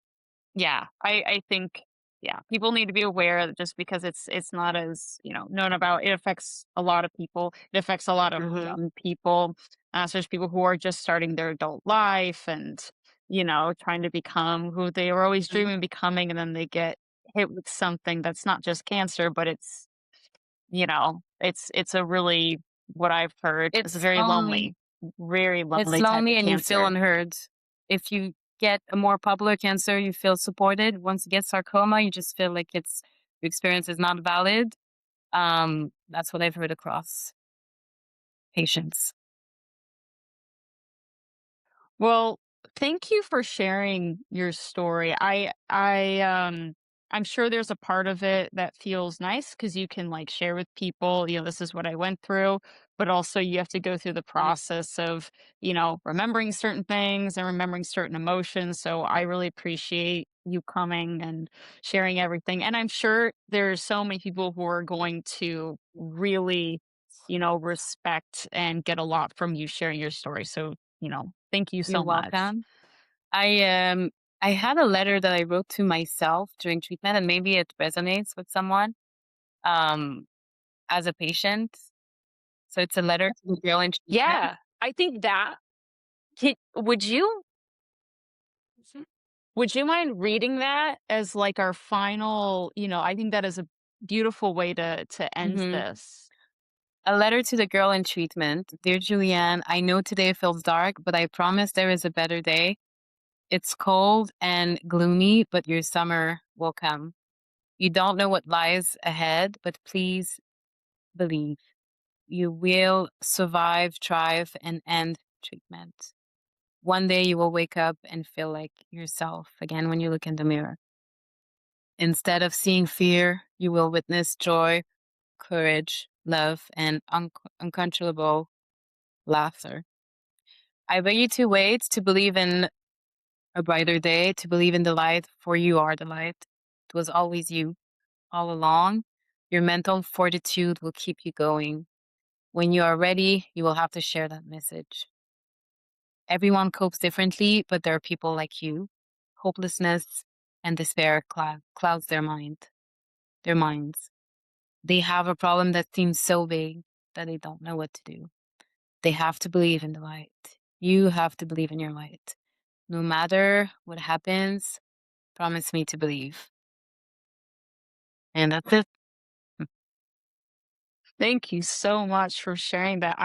yeah, I think yeah, people need to be aware that just because it's not as, known about, it affects a lot of people. It affects a lot of Hmm. young people, especially people who are just starting their adult life and, trying to become who they were always dreaming of becoming, and then they get hit with something that's not just cancer, but it's a really what I've heard is a It's very lonely. very It's lonely type of lonely and you feel cancer. unheard. If you get a more popular cancer, you feel supported. Once you get sarcoma, you just feel like your experience is not valid. That's what I've heard across. patience. Well, thank you for sharing your story. I'm sure there's a part of it that feels nice because you can like share with people, this is what I went through, but also you have to go through the Mm. process of, remembering certain things and remembering certain emotions. So I really appreciate you coming and sharing everything. And I'm sure there's so many people who are going to really, respect and get a lot from you sharing your story. So thank you You're so much. welcome. I had a letter that I wrote to myself during treatment, and maybe it resonates with someone um, as a patient. So it's a letter to the girl in treatment. Yeah, I think that can would you mind reading that as, like, our final I think that is a beautiful way to end Hmm. this. A letter to the girl in treatment. Dear Julianne, I know today feels dark, but I promise there is a better day. It's cold and gloomy, but your summer will come. You don't know what lies ahead, but please believe. You will survive, thrive, and end treatment. One day you will wake up and feel like yourself again when you look in the mirror. Instead of seeing fear, you will witness joy, courage, love, and uncontrollable laughter. I beg you to wait, to believe in a brighter day, to believe in the light, for you are the light. It was always you, all along. Your mental fortitude will keep you going. When you are ready, you will have to share that message. Everyone copes differently, but there are people like you. Hopelessness and despair clouds their minds. They have a problem that seems so big that they don't know what to do. They have to believe in the light. You have to believe in your light. No matter what happens, promise me to believe. And that's it. Thank you so much for sharing that.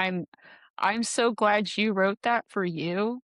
I'm so glad you wrote that for you.